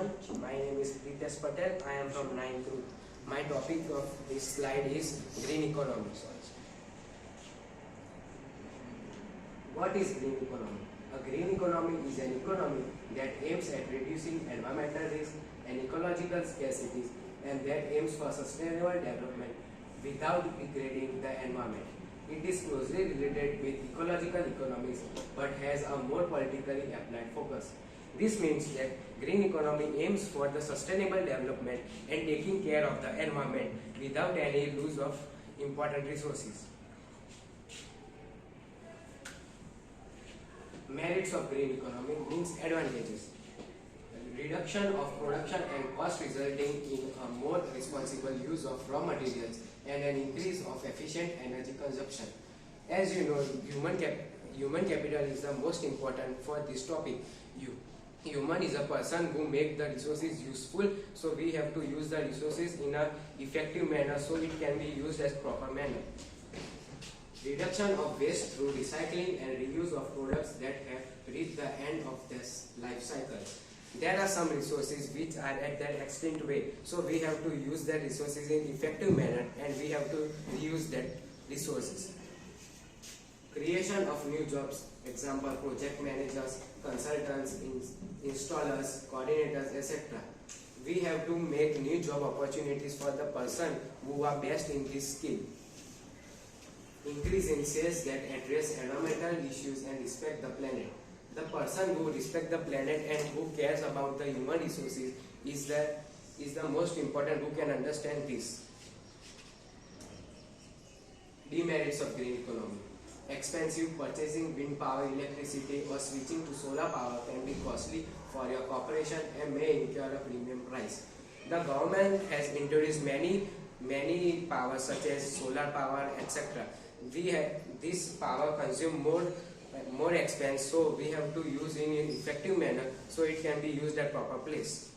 everyone. My name is Pritesh Patel. I am from 9th group. My topic of this slide is green economy. What is green economy? A green economy is an economy that aims at reducing environmental risk and ecological scarcities and that aims for sustainable development without degrading the environment. It is closely related with ecological economics but has a more politically applied focus. This means that green economy aims for the sustainable development and taking care of the environment without any loss of important resources. Merits of green economy means advantages. Reduction of production and cost resulting in a more responsible use of raw materials and an increase of efficient energy consumption. As you know, human capital is the most important for this topic. Human is a person who make the resources useful, so we have to use the resources in a effective manner so it can be used as proper manner. Reduction of waste through recycling and reuse of products that have reached the end of their life cycle. There are some resources which are at their extinct way, so we have to use the resources in effective manner and we have to reuse that resources. Creation of new jobs, example project managers, consultants, installers, coordinators, etc. We have to make new job opportunities for the person who are best in this skill. Increase in sales that address environmental issues and respect the planet. The person who respects the planet and who cares about the human resources is the most important, who can understand this. Demerits of green economy. Expensive purchasing wind power, electricity or switching to solar power can be costly for your corporation and may incur a premium price. The government has introduced many powers such as solar power, etc. This power consume more expense, so we have to use in an effective manner so it can be used at proper place.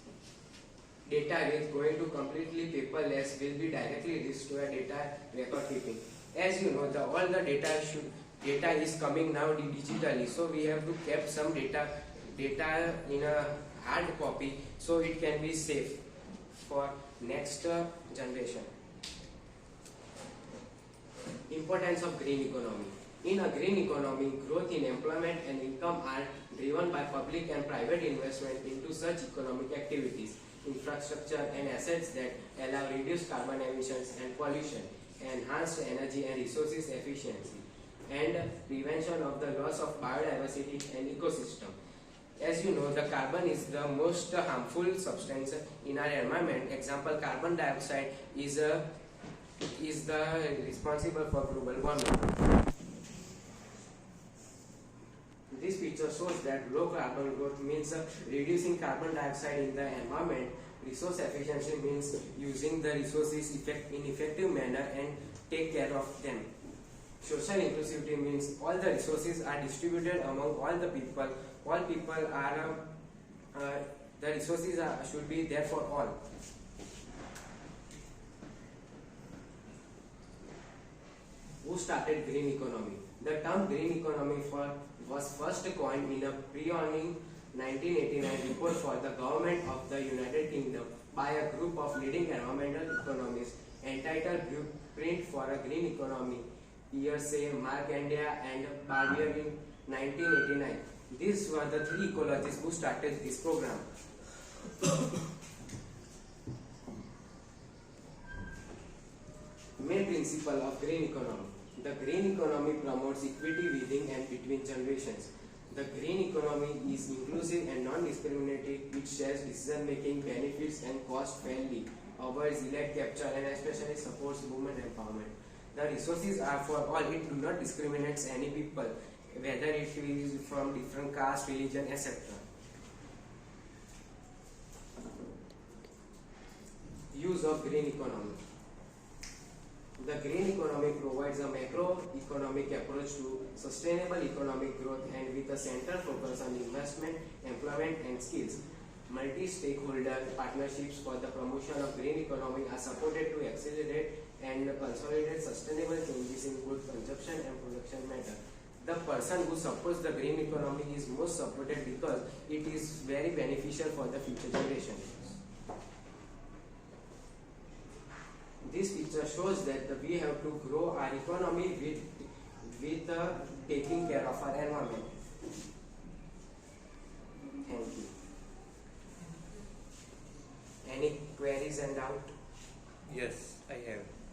Data is going to completely paperless will be directly reached to a data record keeping. As you know, all the data is coming now digitally, so we have to keep some data in a hard copy so it can be safe for next generation. Importance of green economy. In a green economy, growth in employment and income are driven by public and private investment into such economic activities, infrastructure and assets that allow reduced carbon emissions and pollution, enhanced energy and resources efficiency, and prevention of the loss of biodiversity and ecosystem. As you know, the carbon is the most harmful substance in our environment. Example, carbon dioxide is responsible for global warming. This picture shows that low carbon growth means reducing carbon dioxide in the environment. Resource efficiency means using the resources in effective manner and take care of them. Social inclusivity means all the resources are distributed among all the people. All people are the resources should be there for all. Who started green economy? The term green economy was first coined in a pre-warning 1989 report for the government of the United Kingdom by a group of leading environmental economists entitled Blueprint for a Green Economy, Pearce, Markandeya and Barbier in 1989. These were the three ecologists who started this program. Main principle of green economy. The green economy promotes equity within and between generations. The green economy is inclusive and non-discriminatory. It shares decision-making, benefits and cost fairly, avoids elite capture and especially supports women empowerment. The resources are for all. It do not discriminate any people, whether it is from different caste, religion, etc. Use of green economy. The green economy provides a macroeconomic approach to sustainable economic growth and with a central focus on investment, employment and skills. Multi-stakeholder partnerships for the promotion of green economy are supported to accelerate and consolidate sustainable changes in both consumption and production matter. the person who supports the green economy is most supported because it is very beneficial for the future generation. This picture shows that we have to grow our economy with taking care of our environment. Thank you. Any queries and doubt? Yes, I have.